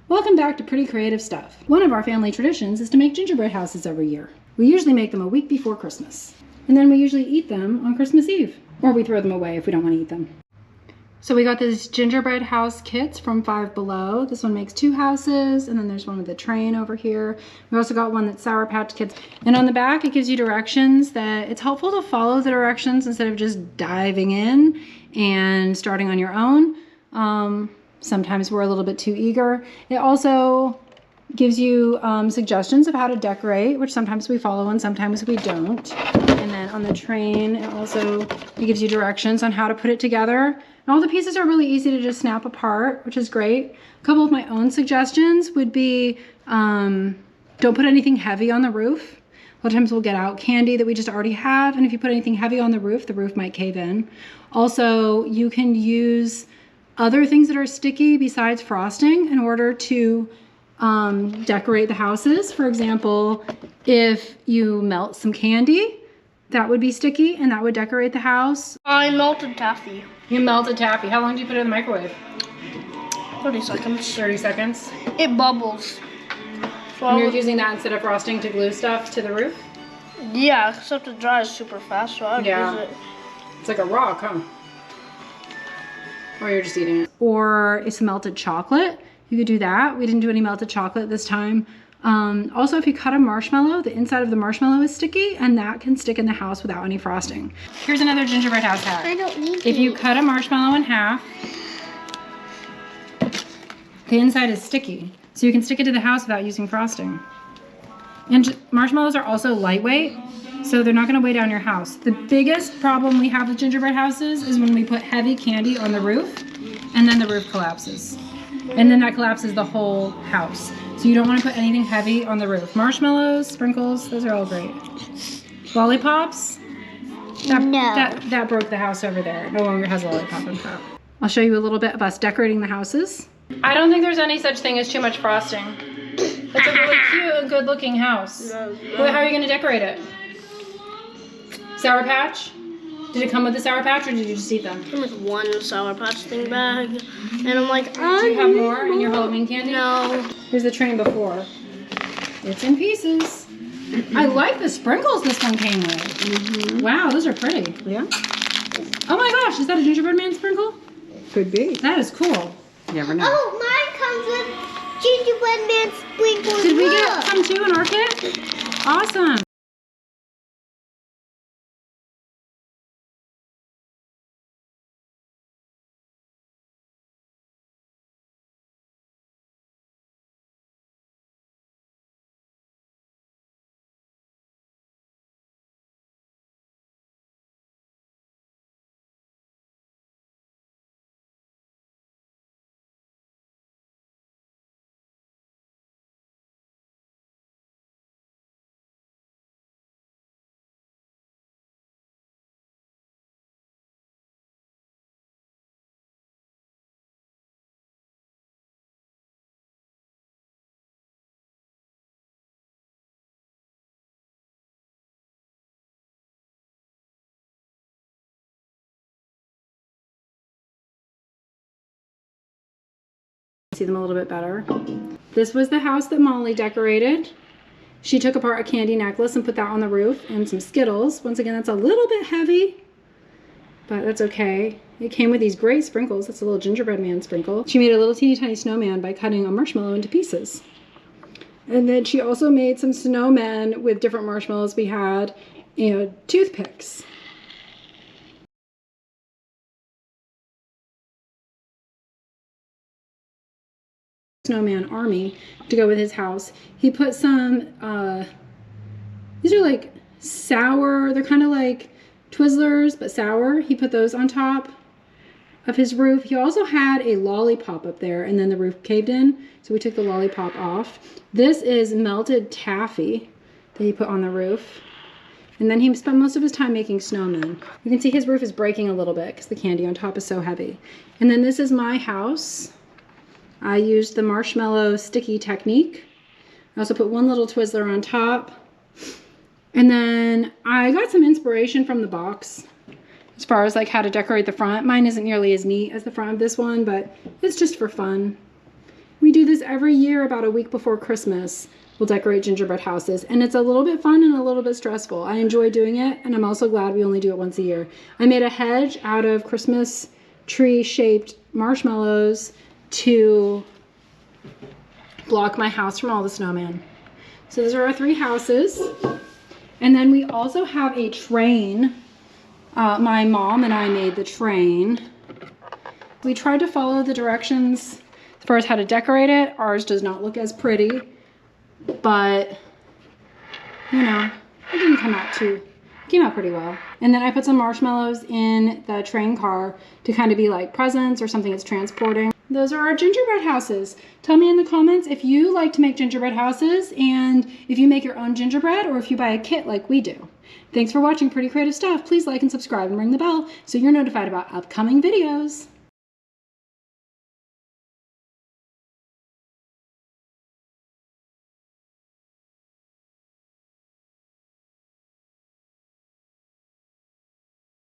Welcome back to Pretty Creative Stuff. One of our family traditions is to make gingerbread houses every year. We usually make them a week before Christmas. And then we usually eat them on Christmas Eve. Or we throw them away if we don't want to eat them. So we got these gingerbread house kits from Five Below. This one makes 2 houses, and then there's one with a train over here. We also got one that's Sour Patch Kids. And on the back, it gives you directions that it's helpful to follow the directions instead of just diving in and starting on your own. Sometimes we're a little bit too eager. It also gives you suggestions of how to decorate, which sometimes we follow and sometimes we don't. And then on the train, it gives you directions on how to put it together. And all the pieces are really easy to just snap apart, which is great. A couple of my own suggestions would be don't put anything heavy on the roof. A lot of times we'll get out candy that we just already have, and if you put anything heavy on the roof might cave in. Also, you can use other things that are sticky besides frosting in order to decorate the houses. For example, if you melt some candy, that would be sticky and that would decorate the house. I melted taffy. You melted taffy. How long do you put it in the microwave? 30 seconds. 30 seconds. It bubbles. So And you're using that instead of frosting to glue stuff to the roof? Yeah, except it dries super fast, so I would use it. It's like a rock, huh? Or you're just eating it. Or it's melted chocolate. You could do that. We didn't do any melted chocolate this time. Also, if you cut a marshmallow, the inside of the marshmallow is sticky, and that can stick in the house without any frosting. Here's another gingerbread house hack. I don't need If you cut a marshmallow in half, the inside is sticky, so you can stick it to the house without using frosting. And marshmallows are also lightweight, so they're not going to weigh down your house. The biggest problem we have with gingerbread houses is when we put heavy candy on the roof, and then the roof collapses. And then that collapses the whole house. So you don't want to put anything heavy on the roof. Marshmallows, sprinkles, those are all great. Lollipops, that broke the house over there. It no longer has a lollipop on top. I'll show you a little bit of us decorating the houses. I don't think there's any such thing as too much frosting. It's a really cute and good looking house. Well, how are you going to decorate it? Sour Patch? Did it come with the Sour Patch, or did you just eat them? It came with 1 Sour Patch thing bag. And I'm like, do you have more in your Halloween candy? No. Here's the train before. It's in pieces. I like the sprinkles this one came with. Wow, those are pretty. Yeah. Oh my gosh, is that a gingerbread man sprinkle? Could be. That is cool. You never know. Oh, mine comes with gingerbread man sprinkles. Did we get some too in our kit? Awesome. See them a little bit better. This was the house that Molly decorated. She took apart a candy necklace and put that on the roof, and some Skittles. Once again, that's a little bit heavy, but that's okay. It came with these great sprinkles. That's a little gingerbread man sprinkle. She made a little teeny tiny snowman by cutting a marshmallow into pieces. And then she also made some snowmen with different marshmallows we had and toothpicks. Snowman army to go with his house. He put some, these are like sour, they're kind of like Twizzlers, but sour. He put those on top of his roof. He also had a lollipop up there, and then the roof caved in, so we took the lollipop off. This is melted taffy that he put on the roof. And then he spent most of his time making snowmen. You can see his roof is breaking a little bit because the candy on top is so heavy. And then this is my house. I used the marshmallow sticky technique. I also put one little Twizzler on top. And then I got some inspiration from the box as far as like how to decorate the front. Mine isn't nearly as neat as the front of this one, but it's just for fun. We We do this every year about a week before Christmas. We'll decorate gingerbread houses, and it's a little bit fun and a little bit stressful. I enjoy doing it, and I'm also glad we only do it once a year. I made a hedge out of Christmas tree-shaped marshmallows to block my house from all the snowmen. So those are our 3 houses. And then we also have a train. My mom and I made the train. We tried to follow the directions as far as how to decorate it. Ours does not look as pretty, but you know, it didn't come out came out pretty well. And then I put some marshmallows in the train car to kind of be like presents or something it's transporting. Those are our gingerbread houses. Tell me in the comments if you like to make gingerbread houses and if you make your own gingerbread or if you buy a kit like we do. Thanks for watching Pretty Creative Stuff. Please like and subscribe and ring the bell so you're notified about upcoming videos.